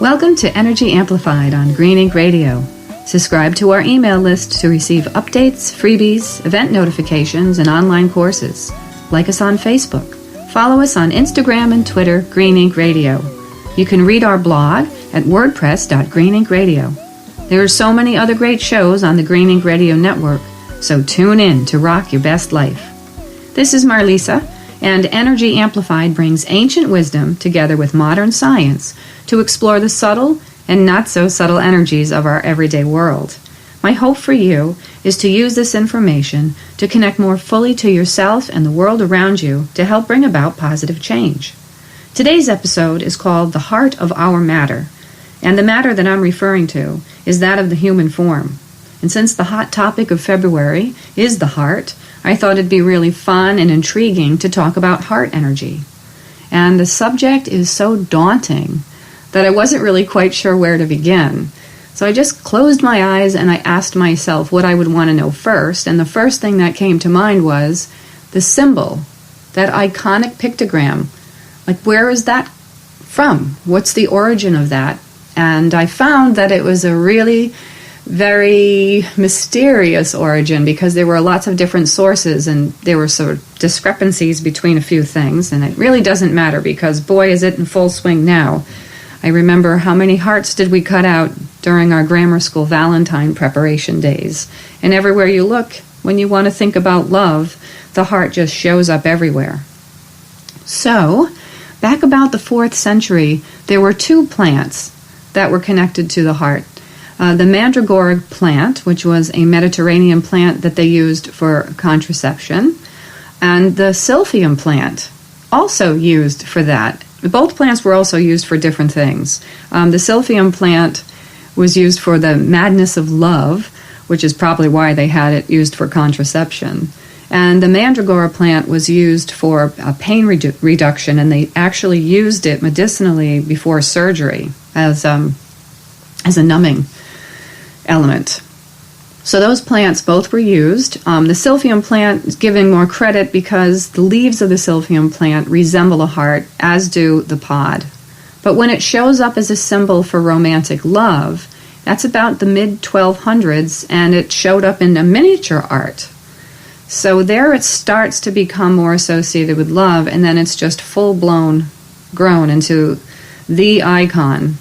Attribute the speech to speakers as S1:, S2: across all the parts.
S1: Welcome to Energy Amplified on Green Ink Radio. Subscribe to our email list to receive updates, freebies, event notifications, and online courses. Like us on Facebook. Follow us on Instagram and Twitter, Green Ink Radio. You can read our blog at wordpress.greeninkradio. There are so many other great shows on the Green Ink Radio Network, so tune in to rock your best life. This is Marlisa, and Energy Amplified brings ancient wisdom together with modern science to explore the subtle and not-so-subtle energies of our everyday world. My hope for you is to use this information to connect more fully to yourself and the world around you to help bring about positive change. Today's episode is called The Heart of Our Matter, and the matter that I'm referring to is that of the human form. And since the hot topic of February is the heart, I thought it'd be really fun and intriguing to talk about heart energy. And the subject is so daunting that I wasn't really quite sure where to begin. So I just closed my eyes and I asked myself what I would want to know first, and the first thing that came to mind was the symbol, that iconic pictogram. Like, where is that from? What's the origin of that? And I found that it was a really very mysterious origin because there were lots of different sources and there were sort of discrepancies between a few things, and it really doesn't matter because boy is it in full swing now. I remember how many hearts did we cut out during our grammar school Valentine preparation days, and everywhere you look, when you want to think about love, the heart just shows up everywhere. So, back about the 4th century, there were 2 plants that were connected to the heart. The mandragora plant, which was a Mediterranean plant that they used for contraception, and the silphium plant, also used for that. Both plants were also used for different things. The silphium plant was used for the madness of love, which is probably why they had it used for contraception. And the mandragora plant was used for pain reduction, and they actually used it medicinally before surgery as a numbing element. So those plants both were used. The silphium plant is giving more credit because the leaves of the silphium plant resemble a heart, as do the pod. But when it shows up as a symbol for romantic love, that's about the mid-1200s, and it showed up in a miniature art. So there it starts to become more associated with love, and then it's just full-blown grown into the icon.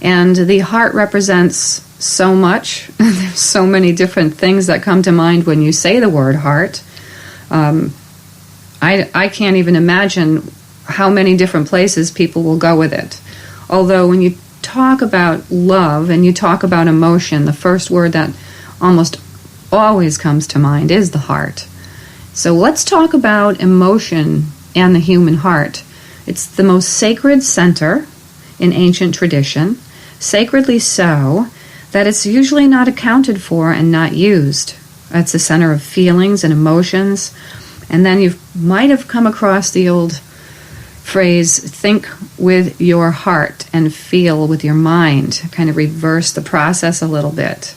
S1: And the heart represents so much. There's so many different things that come to mind when you say the word heart. I can't even imagine how many different places people will go with it. Although when you talk about love and you talk about emotion, the first word that almost always comes to mind is the heart. So let's talk about emotion and the human heart. It's the most sacred center in ancient tradition, sacredly so that it's usually not accounted for and not used. It's the center of feelings and emotions. And then you might have come across the old phrase, think with your heart and feel with your mind, kind of reverse the process a little bit.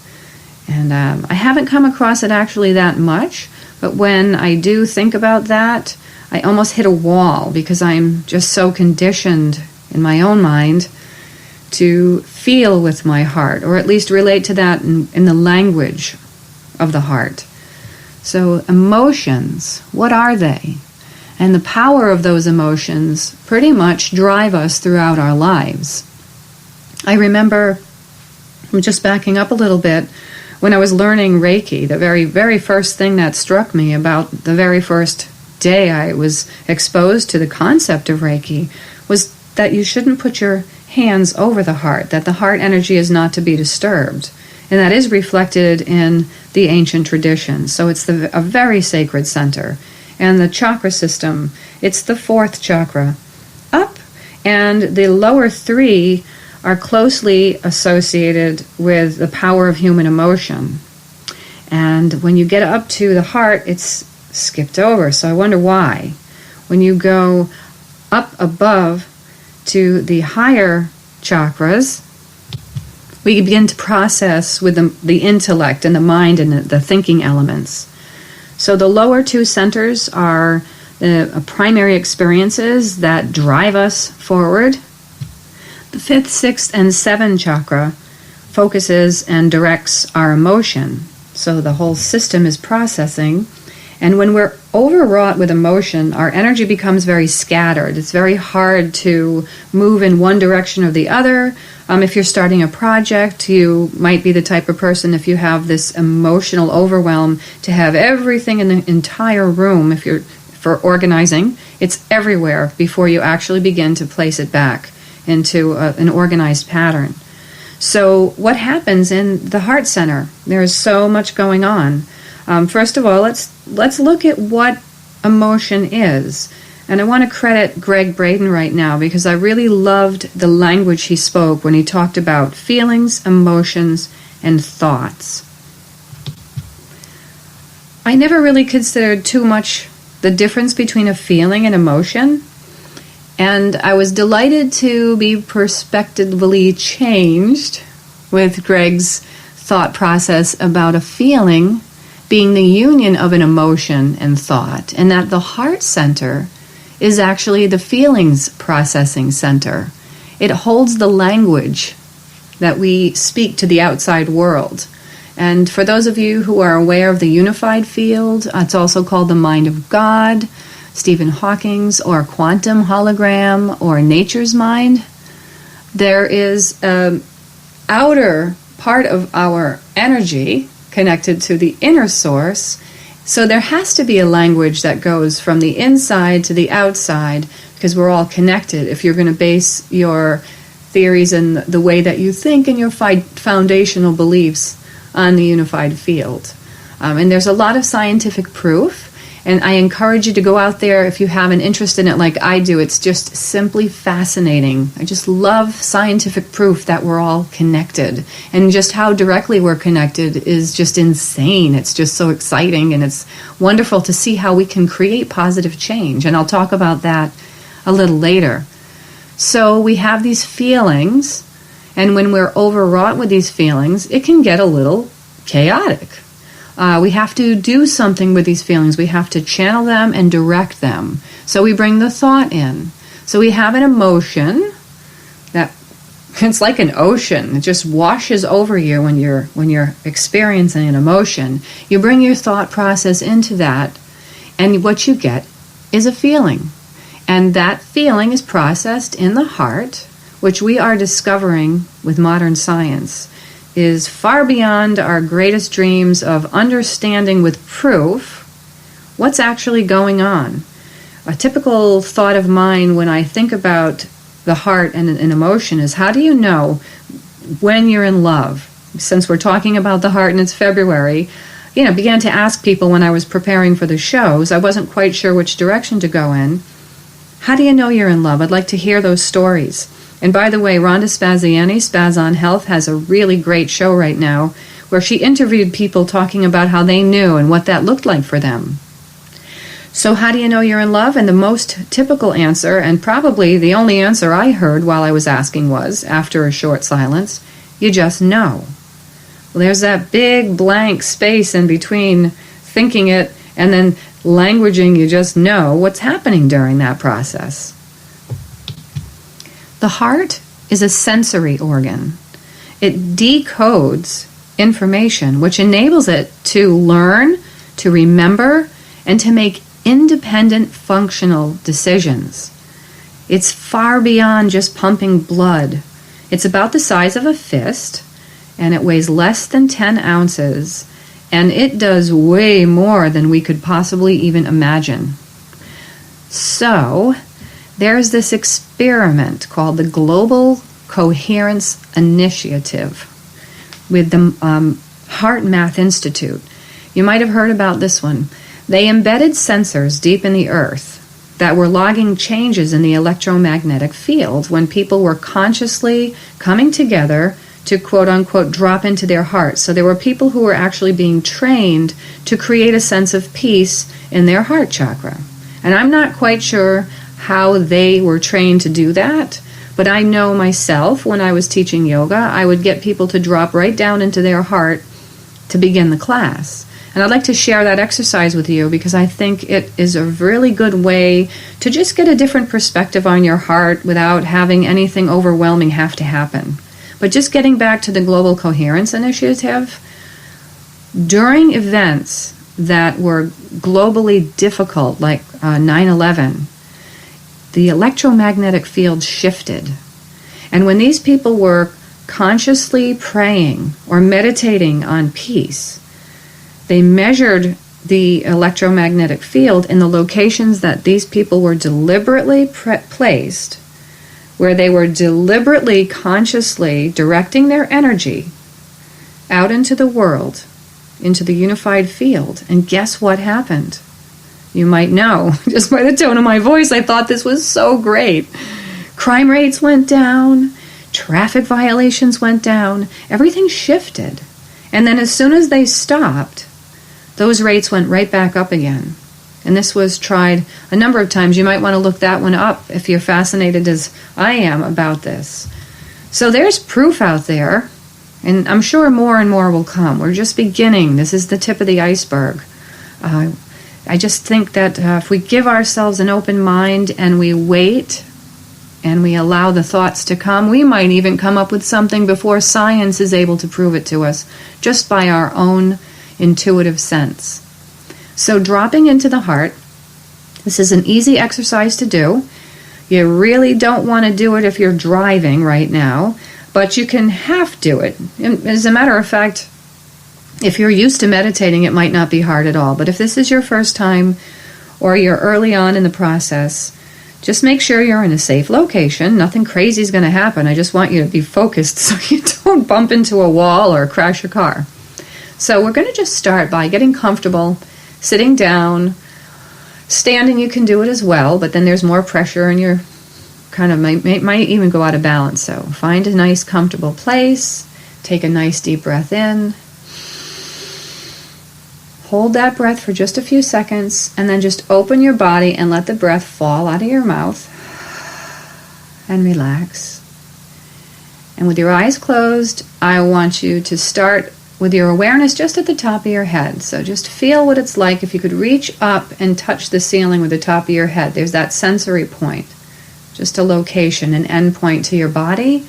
S1: And I haven't come across it actually that much, but when I do think about that, I almost hit a wall because I'm just so conditioned in my own mind to feel with my heart, or at least relate to that in the language of the heart. So emotions, what are they? And the power of those emotions pretty much drive us throughout our lives. I remember, I'm just backing up a little bit, when I was learning Reiki, the very, very first thing that struck me about the very first day I was exposed to the concept of Reiki was that you shouldn't put your hands over the heart, that the heart energy is not to be disturbed. And that is reflected in the ancient tradition. So it's a very sacred center. And the chakra system, it's the 4th chakra up, and the lower 3 are closely associated with the power of human emotion. And when you get up to the heart, it's skipped over. So I wonder why. When you go up above to the higher chakras, we begin to process with the intellect and the mind and the thinking elements. So the lower 2 centers are the primary experiences that drive us forward. The 5th, 6th, and 7th chakra focuses and directs our emotion. So the whole system is processing. And when we're overwrought with emotion, our energy becomes very scattered. It's very hard to move in one direction or the other. If you're starting a project, you might be the type of person, if you have this emotional overwhelm, to have everything in the entire room. If you're for organizing, it's everywhere before you actually begin to place it back into an organized pattern. So what happens in the heart center? There's so much going on. First of all, let's look at what emotion is. And I want to credit Greg Braden right now because I really loved the language he spoke when he talked about feelings, emotions, and thoughts. I never really considered too much the difference between a feeling and emotion. And I was delighted to be perspectively changed with Greg's thought process about a feeling being the union of an emotion and thought, and that the heart center is actually the feelings processing center. It holds the language that we speak to the outside world. And for those of you who are aware of the unified field, it's also called the mind of God, Stephen Hawking's, or quantum hologram, or nature's mind. There is an outer part of our energy connected to the inner source. So there has to be a language that goes from the inside to the outside because we're all connected. If you're going to base your theories and the way that you think and your foundational beliefs on the unified field. And there's a lot of scientific proof. And I encourage you to go out there if you have an interest in it like I do. It's just simply fascinating. I just love scientific proof that we're all connected. And just how directly we're connected is just insane. It's just so exciting, and it's wonderful to see how we can create positive change. And I'll talk about that a little later. So we have these feelings, and when we're overwrought with these feelings, it can get a little chaotic. We have to do something with these feelings. We have to channel them and direct them. So we bring the thought in. So we have an emotion that it's like an ocean. It just washes over you when you're experiencing an emotion. You bring your thought process into that, and what you get is a feeling. And that feeling is processed in the heart, which we are discovering with modern science is far beyond our greatest dreams of understanding with proof what's actually going on. A typical thought of mine when I think about the heart and an emotion is, how do you know when you're in love? Since we're talking about the heart and it's February, began to ask people when I was preparing for the shows. I wasn't quite sure which direction to go in. How do you know you're in love? I'd like to hear those stories. And by the way, Rhonda Spaziani, Spaz on Health, has a really great show right now where she interviewed people talking about how they knew and what that looked like for them. So how do you know you're in love? And the most typical answer, and probably the only answer I heard while I was asking was, after a short silence, you just know. Well, there's that big blank space in between thinking it and then languaging you just know what's happening during that process. The heart is a sensory organ. It decodes information, which enables it to learn, to remember, and to make independent functional decisions. It's far beyond just pumping blood. It's about the size of a fist, and it weighs less than 10 ounces, and it does way more than we could possibly even imagine. So, there's this experiment called the Global Coherence Initiative with the Heart Math Institute. You might have heard about this one. They embedded sensors deep in the earth that were logging changes in the electromagnetic field when people were consciously coming together to quote-unquote drop into their hearts. So there were people who were actually being trained to create a sense of peace in their heart chakra. And I'm not quite sure how they were trained to do that, but I know myself when I was teaching yoga, I would get people to drop right down into their heart to begin the class. And I'd like to share that exercise with you because I think it is a really good way to just get a different perspective on your heart without having anything overwhelming have to happen. But just getting back to the Global Coherence Initiative, during events that were globally difficult, like 9/11, the electromagnetic field shifted. And when these people were consciously praying or meditating on peace, they measured the electromagnetic field in the locations that these people were deliberately placed, where they were deliberately, consciously directing their energy out into the world, into the unified field. And guess what happened? You might know, just by the tone of my voice, I thought this was so great. Crime rates went down, traffic violations went down, everything shifted. And then as soon as they stopped, those rates went right back up again. And this was tried a number of times. You might want to look that one up if you're fascinated as I am about this. So there's proof out there, and I'm sure more and more will come. We're just beginning. This is the tip of the iceberg. I just think that if we give ourselves an open mind and we wait and we allow the thoughts to come, we might even come up with something before science is able to prove it to us, just by our own intuitive sense. So dropping into the heart, this is an easy exercise to do. You really don't want to do it if you're driving right now, but you can half do it. As a matter of fact, if you're used to meditating, it might not be hard at all. But if this is your first time or you're early on in the process, just make sure you're in a safe location. Nothing crazy is going to happen. I just want you to be focused so you don't bump into a wall or crash your car. So we're going to just start by getting comfortable, sitting down. Standing, you can do it as well, but then there's more pressure and you're kind of might even go out of balance. So find a nice, comfortable place. Take a nice deep breath in. Hold that breath for just a few seconds, and then just open your body and let the breath fall out of your mouth. And relax. And with your eyes closed, I want you to start with your awareness just at the top of your head. So just feel what it's like if you could reach up and touch the ceiling with the top of your head. There's that sensory point, just a location, an end point to your body.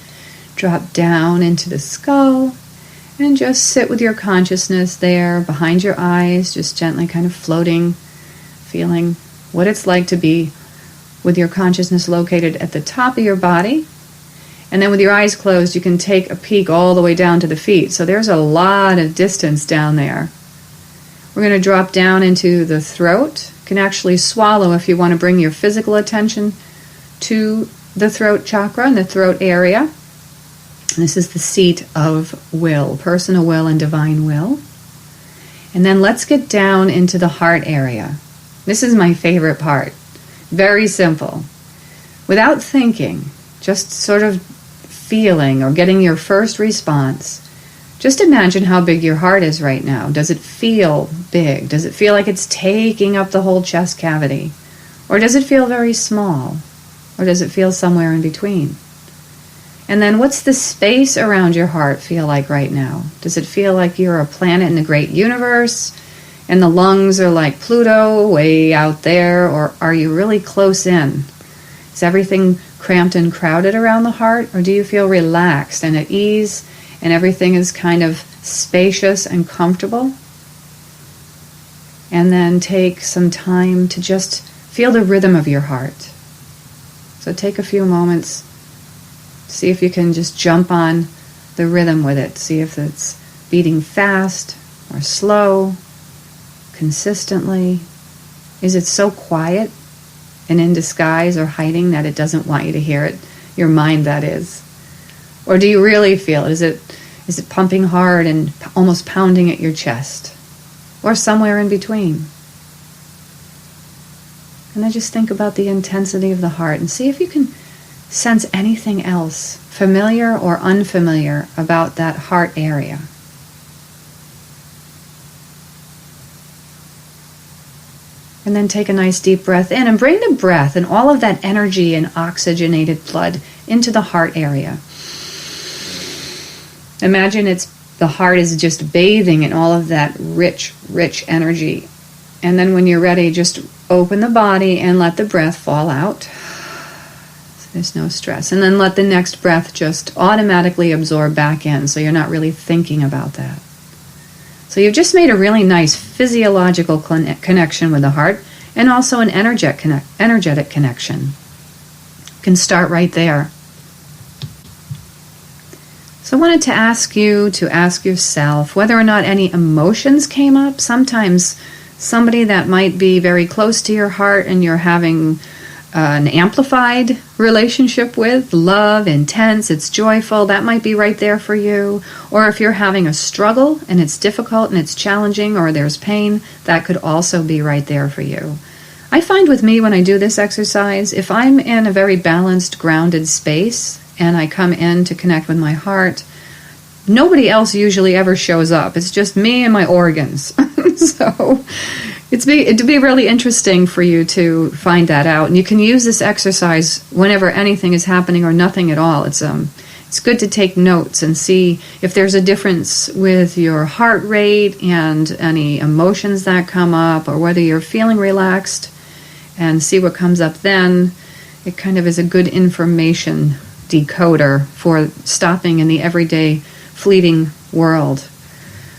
S1: Drop down into the skull and just sit with your consciousness there behind your eyes, just gently kind of floating, feeling what it's like to be with your consciousness located at the top of your body. And then with your eyes closed, you can take a peek all the way down to the feet. So there's a lot of distance down there. We're going to drop down into the throat. You can actually swallow if you want to bring your physical attention to the throat chakra and the throat area. This is the seat of will, personal will and divine will. And then let's get down into the heart area. This is my favorite part. Very simple. Without thinking, just sort of feeling or getting your first response, just imagine how big your heart is right now. Does it feel big? Does it feel like it's taking up the whole chest cavity? Or does it feel very small? Or does it feel somewhere in between? And then what's the space around your heart feel like right now? Does it feel like you're a planet in the great universe and the lungs are like Pluto way out there? Or are you really close in? Is everything cramped and crowded around the heart? Or do you feel relaxed and at ease and everything is kind of spacious and comfortable? And then take some time to just feel the rhythm of your heart. So take a few moments. See if you can just jump on the rhythm with it. See if it's beating fast or slow, consistently. Is it so quiet and in disguise or hiding that it doesn't want you to hear it? Your mind, that is. Or do you really feel it? Is it pumping hard and almost pounding at your chest? Or somewhere in between? And then just think about the intensity of the heart and see if you can sense anything else, familiar or unfamiliar, about that heart area. And then take a nice deep breath in and bring the breath and all of that energy and oxygenated blood into the heart area. Imagine it's the heart is just bathing in all of that rich, rich energy. And then when you're ready, just open the body and let the breath fall out. So there's no stress. And then let the next breath just automatically absorb back in, so you're not really thinking about that. So you've just made a really nice physiological connection with the heart, and also an energetic connection. You can start right there. So I wanted to ask you to ask yourself whether or not any emotions came up. Sometimes somebody that might be very close to your heart and you're having an amplified relationship with, love, intense, it's joyful, that might be right there for you. Or if you're having a struggle and it's difficult and it's challenging or there's pain, that could also be right there for you. I find with me when I do this exercise, if I'm in a very balanced, grounded space and I come in to connect with my heart, nobody else usually ever shows up. It's just me and my organs. So it'd be really interesting for you to find that out. And you can use this exercise whenever anything is happening or nothing at all. It's good to take notes and see if there's a difference with your heart rate and any emotions that come up, or whether you're feeling relaxed, and see what comes up then. It kind of is a good information decoder for stopping in the everyday fleeting world.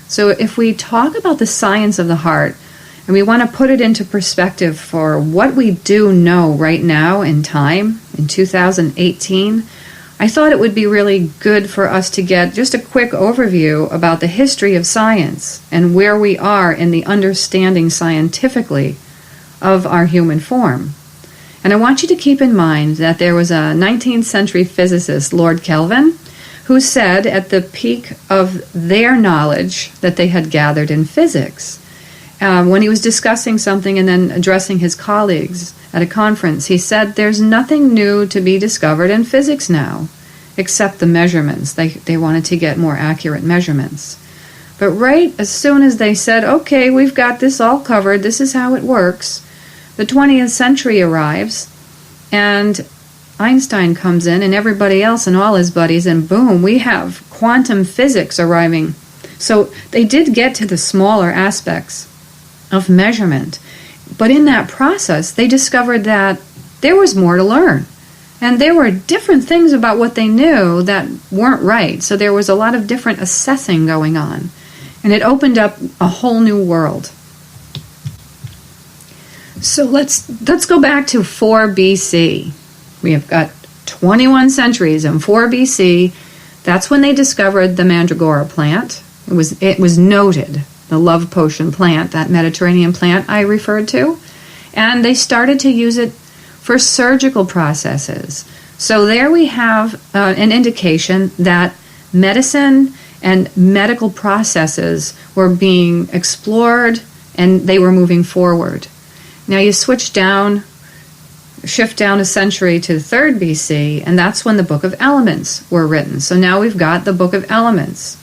S1: So if we talk about the science of the heart, and we want to put it into perspective for what we do know right now in time, in 2018, I thought it would be really good for us to get just a quick overview about the history of science and where we are in the understanding scientifically of our human form. And I want you to keep in mind that there was a 19th century physicist, Lord Kelvin, who said at the peak of their knowledge that they had gathered in physics, when he was discussing something and then addressing his colleagues at a conference, he said, "There's nothing new to be discovered in physics now, except the measurements." They wanted to get more accurate measurements. But right as soon as they said, "Okay, we've got this all covered, this is how it works," the 20th century arrives, and Einstein comes in and everybody else and all his buddies, and boom, we have quantum physics arriving. So they did get to the smaller aspects of measurement, but in that process they discovered that there was more to learn, and there were different things about what they knew that weren't right. So there was a lot of different assessing going on, and it opened up a whole new world. So let's go back to 4 BC. We have got 21 centuries in 4 BC. That's when they discovered the mandragora plant. It was noted, the love potion plant, that Mediterranean plant I referred to. And they started to use it for surgical processes. So there we have an indication that medicine and medical processes were being explored and they were moving forward. Now you shift down a century to 3rd BC, and that's when the Book of Elements were written. So now we've got the Book of Elements.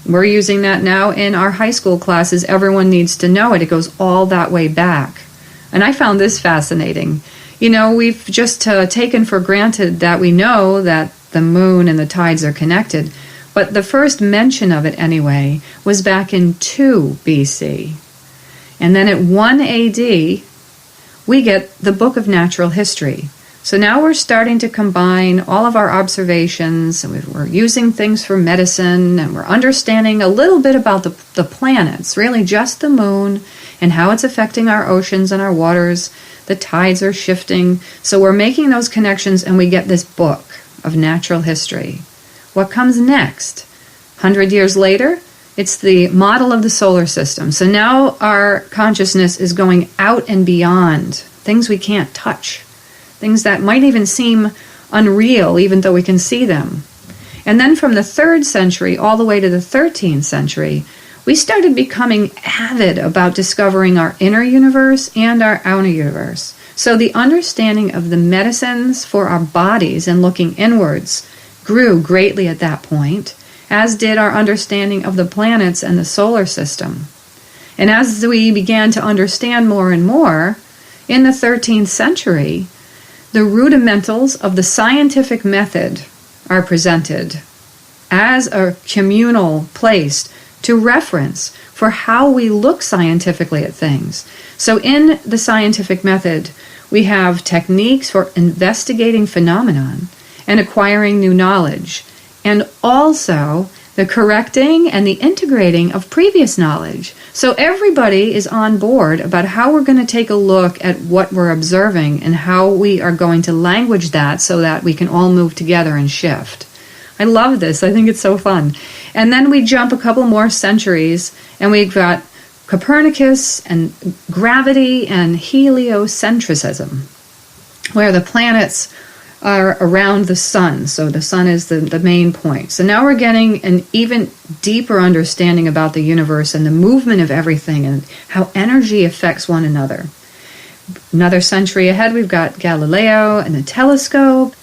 S1: We're using that now in our high school classes. Everyone needs to know it. It goes all that way back. And I found this fascinating. You know, we've just taken for granted that we know that the moon and the tides are connected. But the first mention of it, anyway, was back in 2 BC. And then at 1 AD, we get the Book of Natural History. So now we're starting to combine all of our observations, and we're using things for medicine, and we're understanding a little bit about the planets, really just the moon and how it's affecting our oceans and our waters. The tides are shifting. So we're making those connections, and we get this book of natural history. What comes next? 100 years later, it's the model of the solar system. So now our consciousness is going out and beyond things we can't touch, things that might even seem unreal even though we can see them. And then from the 3rd century all the way to the 13th century, we started becoming avid about discovering our inner universe and our outer universe. So the understanding of the medicines for our bodies and looking inwards grew greatly at that point, as did our understanding of the planets and the solar system. And as we began to understand more and more, in the 13th century, the rudimentals of the scientific method are presented as a communal place to reference for how we look scientifically at things. So in the scientific method, we have techniques for investigating phenomenon and acquiring new knowledge, and also the correcting and the integrating of previous knowledge. So everybody is on board about how we're going to take a look at what we're observing and how we are going to language that so that we can all move together and shift. I love this. I think it's so fun. And then we jump a couple more centuries, and we've got Copernicus and gravity and heliocentrism, where the planets are around the sun. So the sun is the main point. So now we're getting an even deeper understanding about the universe and the movement of everything and how energy affects one another. Another century ahead, we've got Galileo and the telescope.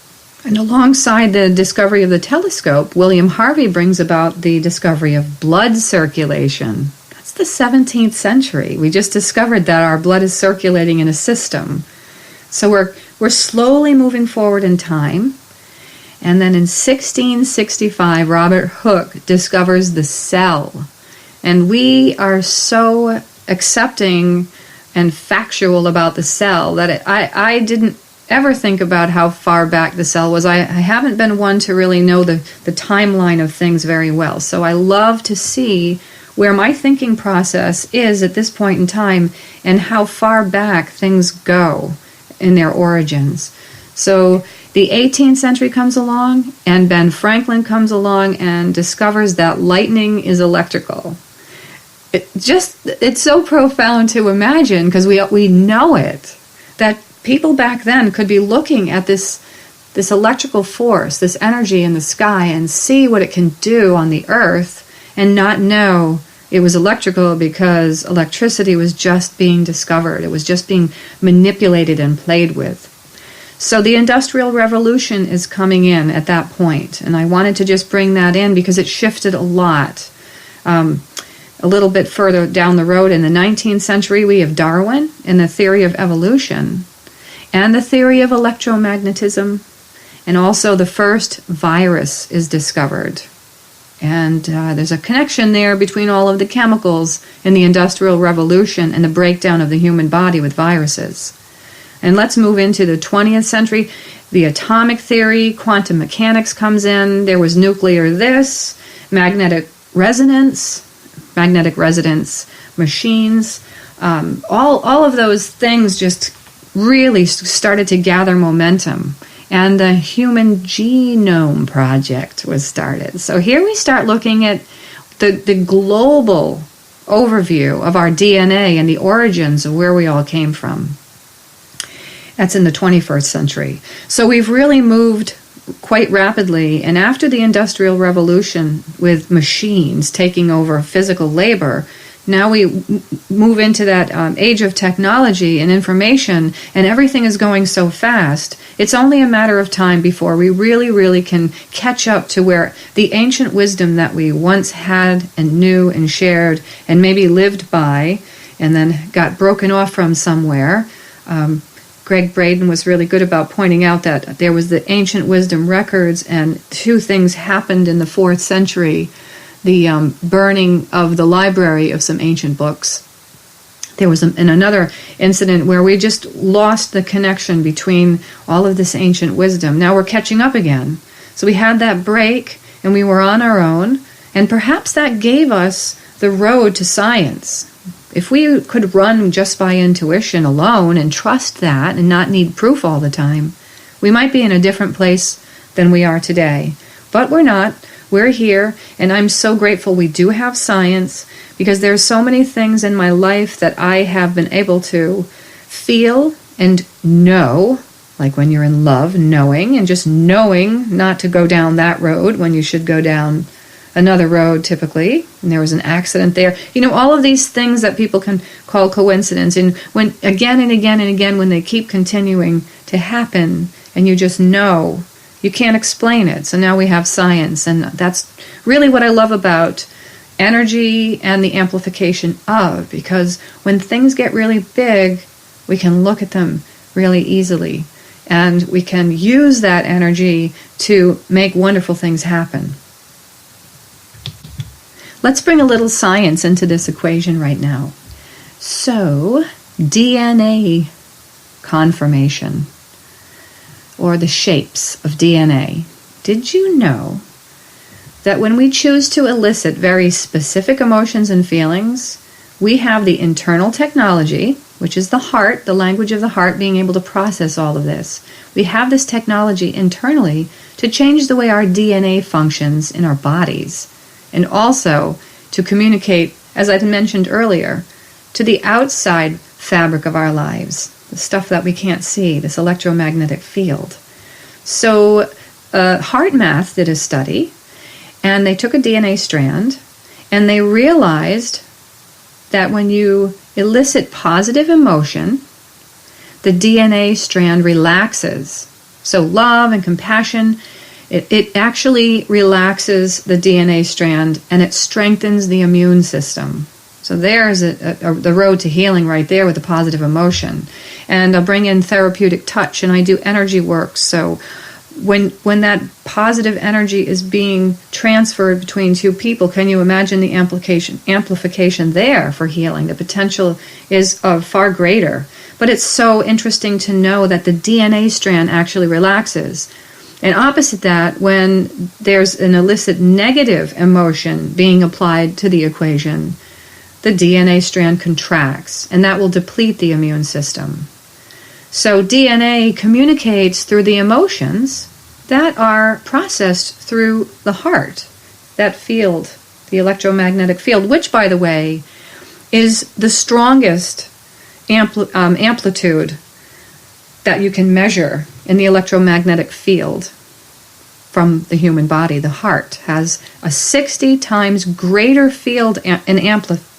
S1: And alongside the discovery of the telescope, William Harvey brings about the discovery of blood circulation. That's the 17th century. We just discovered that our blood is circulating in a system. So we're slowly moving forward in time. And then in 1665, Robert Hooke discovers the cell. And we are so accepting and factual about the cell that I didn't ever think about how far back the cell was. I haven't been one to really know the timeline of things very well. So I love to see where my thinking process is at this point in time and how far back things go in their origins. So the 18th century comes along, and Ben Franklin comes along and discovers that lightning is electrical. It's so profound to imagine, because we know it, that people back then could be looking at this electrical force, this energy in the sky, and see what it can do on the earth and not know it was electrical because electricity was just being discovered. It was just being manipulated and played with. So the Industrial Revolution is coming in at that point, and I wanted to just bring that in because it shifted a lot. A little bit further down the road in the 19th century, we have Darwin and the theory of evolution and the theory of electromagnetism, and also the first virus is discovered. And there's a connection there between all of the chemicals in the Industrial Revolution and the breakdown of the human body with viruses. And let's move into the 20th century. The atomic theory, quantum mechanics comes in. There was nuclear this, magnetic resonance machines. All of those things just really started to gather momentum. And the Human Genome Project was started. So here we start looking at the global overview of our DNA and the origins of where we all came from. That's in the 21st century. So we've really moved quite rapidly. And after the Industrial Revolution, with machines taking over physical labor, now we move into that age of technology and information, and everything is going so fast. It's only a matter of time before we really, really can catch up to where the ancient wisdom that we once had and knew and shared and maybe lived by and then got broken off from somewhere. Greg Braden was really good about pointing out that there was the ancient wisdom records, and two things happened in the 4th century. The burning of the library of some ancient books. There was another incident where we just lost the connection between all of this ancient wisdom. Now we're catching up again. So we had that break, and we were on our own, and perhaps that gave us the road to science. If we could run just by intuition alone and trust that and not need proof all the time, we might be in a different place than we are today. But we're not. We're here, and I'm so grateful we do have science, because there's so many things in my life that I have been able to feel and know, like when you're in love, knowing, and just knowing not to go down that road when you should go down another road typically, and there was an accident there. You know, all of these things that people can call coincidence, and when again and again and again, when they keep continuing to happen, and you just know, you can't explain it. So now we have science, and that's really what I love about energy and the amplification of, because when things get really big, we can look at them really easily, and we can use that energy to make wonderful things happen. Let's bring a little science into this equation right now. So, DNA conformation, or the shapes of DNA. Did you know that when we choose to elicit very specific emotions and feelings, we have the internal technology, which is the heart, the language of the heart, being able to process all of this. We have this technology internally to change the way our DNA functions in our bodies, and also to communicate, as I mentioned earlier, to the outside fabric of our lives, the stuff that we can't see, this electromagnetic field. So HeartMath did a study, and they took a DNA strand, and they realized that when you elicit positive emotion, the DNA strand relaxes. So love and compassion, it actually relaxes the DNA strand, and it strengthens the immune system. So there's the road to healing right there with the positive emotion. And I'll bring in therapeutic touch, and I do energy work. So when that positive energy is being transferred between two people, can you imagine the amplification there for healing? The potential is far greater. But it's so interesting to know that the DNA strand actually relaxes. And opposite that, when there's an illicit negative emotion being applied to the equation, the DNA strand contracts, and that will deplete the immune system. So DNA communicates through the emotions that are processed through the heart, that field, the electromagnetic field, which, by the way, is the strongest amplitude that you can measure in the electromagnetic field from the human body. The heart has a 60 times greater field and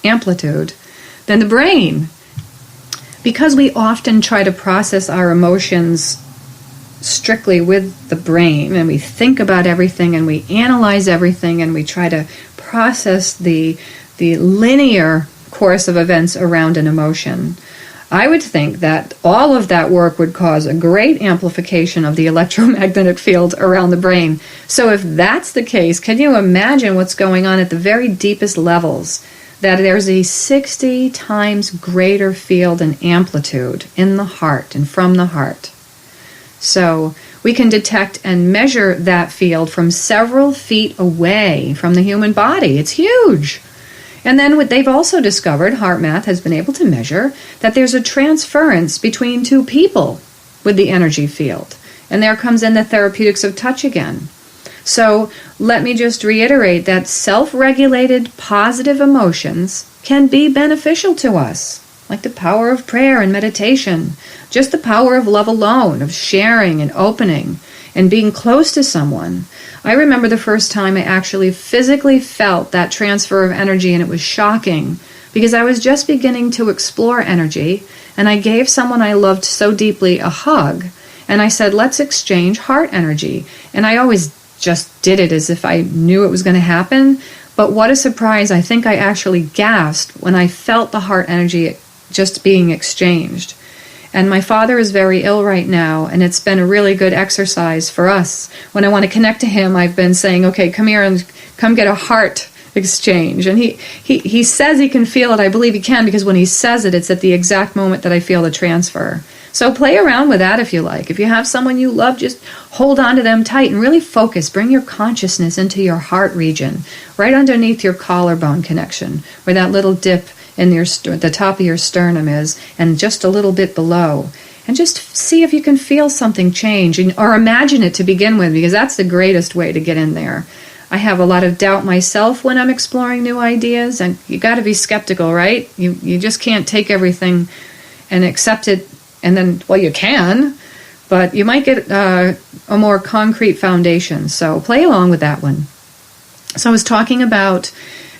S1: amplitude than the brain. Because we often try to process our emotions strictly with the brain, and we think about everything, and we analyze everything, and we try to process the linear course of events around an emotion, I would think that all of that work would cause a great amplification of the electromagnetic field around the brain. So if that's the case, can you imagine what's going on at the very deepest levels? That there's a 60 times greater field and amplitude in the heart and from the heart. So we can detect and measure that field from several feet away from the human body. It's huge. And then what they've also discovered, HeartMath has been able to measure, that there's a transference between two people with the energy field. And there comes in the therapeutics of touch again. So let me just reiterate that self-regulated positive emotions can be beneficial to us, like the power of prayer and meditation, just the power of love alone, of sharing and opening and being close to someone. I remember the first time I actually physically felt that transfer of energy, and it was shocking because I was just beginning to explore energy, and I gave someone I loved so deeply a hug, and I said, let's exchange heart energy. And I always just did it as if I knew it was going to happen. But what a surprise. I think I actually gasped when I felt the heart energy just being exchanged. And my father is very ill right now, and it's been a really good exercise for us. When I want to connect to him, I've been saying, okay, come here and come get a heart exchange. And he says he can feel it. I believe he can, because when he says it, it's at the exact moment that I feel the transfer. So play around with that if you like. If you have someone you love, just hold on to them tight and really focus. Bring your consciousness into your heart region, right underneath your collarbone connection, where that little dip in the top of your sternum is, and just a little bit below. And just see if you can feel something change, or imagine it to begin with, because that's the greatest way to get in there. I have a lot of doubt myself when I'm exploring new ideas, and you got to be skeptical, right? You just can't take everything and accept it, and then, well, you can, but you might get a more concrete foundation. So play along with that one. So I was talking about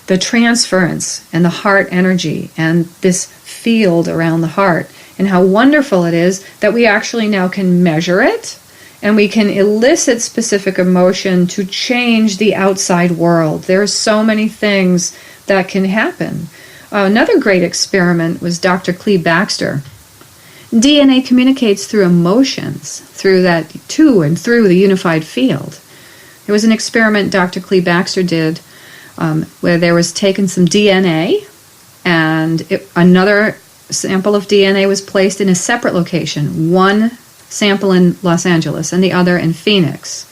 S1: the transference and the heart energy and this field around the heart, and how wonderful it is that we actually now can measure it, and we can elicit specific emotion to change the outside world. There are so many things that can happen. Another great experiment was Dr. Cleve Baxter. DNA communicates through emotions, through that to and through the unified field. There was an experiment Dr. Cleve Baxter did where there was taken some DNA, and another sample of DNA was placed in a separate location, one sample in Los Angeles and the other in Phoenix.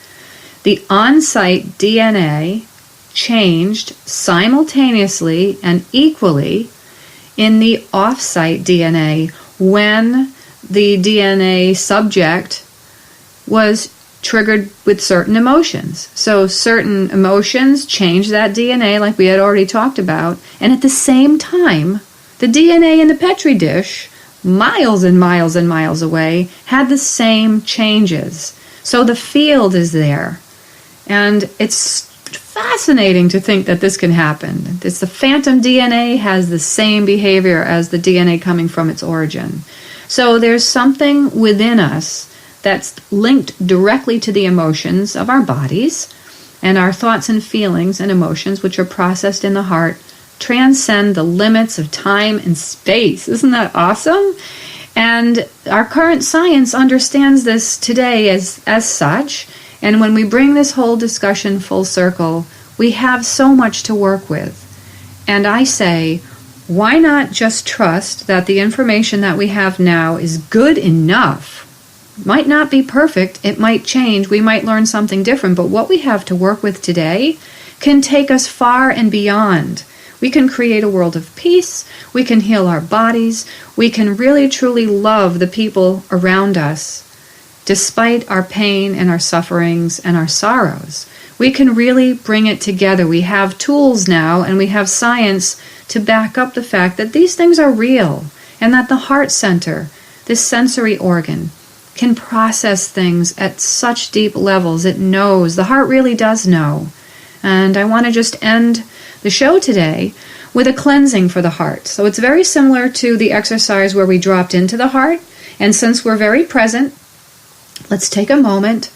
S1: The on-site DNA changed simultaneously and equally in the off-site DNA when the DNA subject was triggered with certain emotions. So certain emotions changed that DNA like we had already talked about, and at the same time, the DNA in the Petri dish, miles and miles and miles away, had the same changes. So the field is there. And it's fascinating to think that this can happen. The phantom DNA has the same behavior as the DNA coming from its origin. So there's something within us that's linked directly to the emotions of our bodies, and our thoughts and feelings and emotions, which are processed in the heart, transcend the limits of time and space. Isn't that awesome? And our current science understands this today as such. And when we bring this whole discussion full circle, we have so much to work with. And I say, why not just trust that the information that we have now is good enough? Might not be perfect, it might change, we might learn something different, but what we have to work with today can take us far and beyond. We can create a world of peace, we can heal our bodies, we can really truly love the people around us, despite our pain and our sufferings and our sorrows. We can really bring it together. We have tools now, and we have science to back up the fact that these things are real, and that the heart center, this sensory organ, can process things at such deep levels. It knows. The heart really does know. And I want to just end the show today with a cleansing for the heart. So it's very similar to the exercise where we dropped into the heart. And since we're very present, let's take a moment,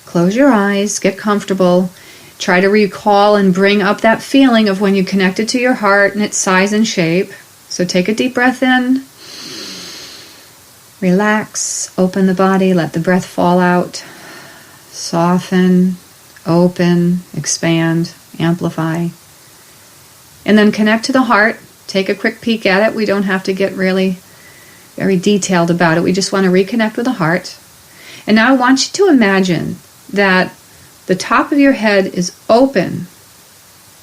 S1: close your eyes, get comfortable, try to recall and bring up that feeling of when you connected to your heart and its size and shape. So take a deep breath in. Relax, open the body, let the breath fall out, soften, open, expand, amplify. And then connect to the heart. Take a quick peek at it. We don't have to get really very detailed about it. We just want to reconnect with the heart. And now I want you to imagine that the top of your head is open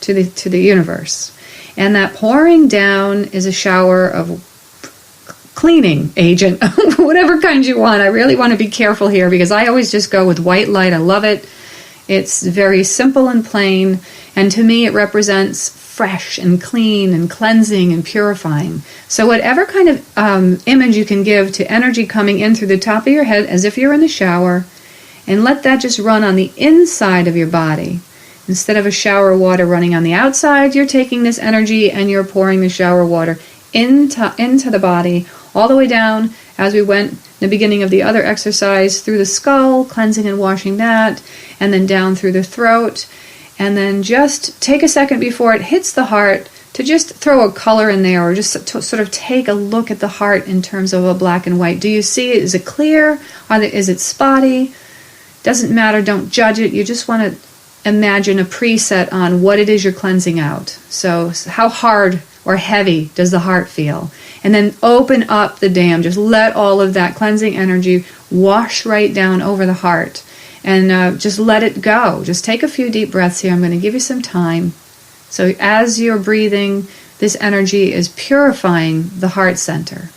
S1: to the universe. And that pouring down is a shower of cleaning agent, whatever kind you want. I really want to be careful here because I always just go with white light. I love it. It's very simple and plain, and to me it represents fresh and clean and cleansing and purifying. So whatever kind of image you can give to energy coming in through the top of your head as if you're in the shower, and let that just run on the inside of your body. Instead of a shower water running on the outside, you're taking this energy and you're pouring the shower water into the body, all the way down, as we went in the beginning of the other exercise, through the skull, cleansing and washing that, and then down through the throat. And then just take a second before it hits the heart to just throw a color in there, or just to sort of take a look at the heart in terms of a black and white. Do you see it? Is it clear? Is it spotty? Doesn't matter. Don't judge it. You just want to imagine a preset on what it is you're cleansing out. So how hard or heavy does the heart feel? And then open up the dam. Just let all of that cleansing energy wash right down over the heart. And just let it go. Just take a few deep breaths here. I'm going to give you some time. So as you're breathing, this energy is purifying the heart center.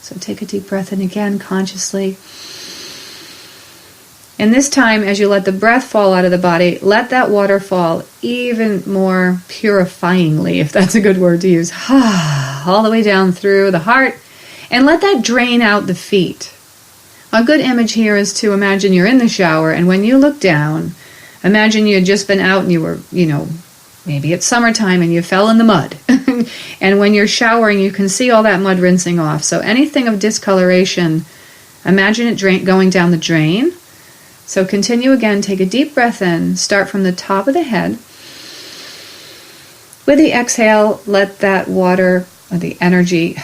S1: So take a deep breath in again, consciously. And this time, as you let the breath fall out of the body, let that water fall even more purifyingly, if that's a good word to use, all the way down through the heart, and let that drain out the feet. A good image here is to imagine you're in the shower, and when you look down, imagine you had just been out and you were, maybe it's summertime and you fell in the mud. And when you're showering, you can see all that mud rinsing off. So anything of discoloration, imagine it going down the drain. So continue again, take a deep breath in, start from the top of the head. With the exhale, let that water, or the energy,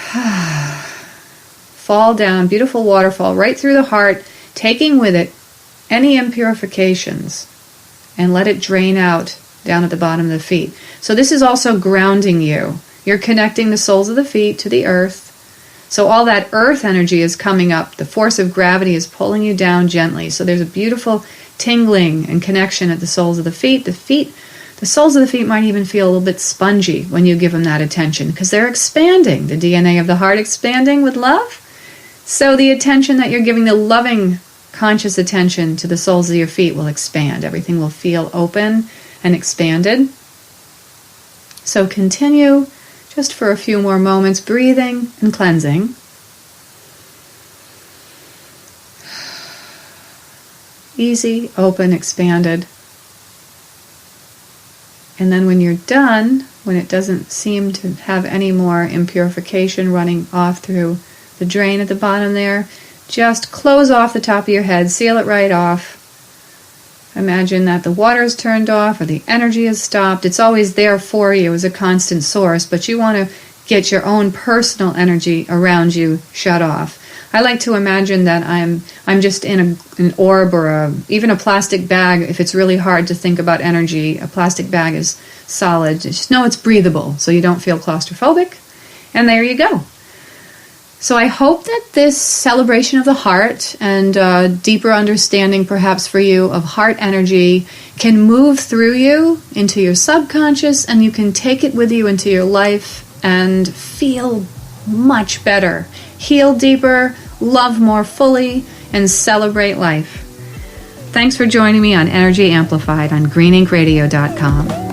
S1: fall down, beautiful waterfall, right through the heart, taking with it any impurifications, and let it drain out down at the bottom of the feet. So this is also grounding you. You're connecting the soles of the feet to the earth. So all that earth energy is coming up. The force of gravity is pulling you down gently. So there's a beautiful tingling and connection at the soles of the feet. The soles of the feet might even feel a little bit spongy when you give them that attention because they're expanding. The DNA of the heart expanding with love. So the attention that you're giving, the loving, conscious attention to the soles of your feet will expand. Everything will feel open and expanded. So continue just for a few more moments, breathing and cleansing. Easy, open, expanded. And then when you're done, when it doesn't seem to have any more impurification running off through the drain at the bottom there, just close off the top of your head, seal it right off. Imagine that the water is turned off or the energy is stopped. It's always there for you as a constant source, but you want to get your own personal energy around you shut off. I like to imagine that I'm just in an orb or even a plastic bag. If it's really hard to think about energy, a plastic bag is solid. Just know it's breathable so you don't feel claustrophobic. And there you go. So I hope that this celebration of the heart and deeper understanding perhaps for you of heart energy can move through you into your subconscious, and you can take it with you into your life and feel much better, heal deeper, love more fully, and celebrate life. Thanks for joining me on Energy Amplified on greeninkradio.com.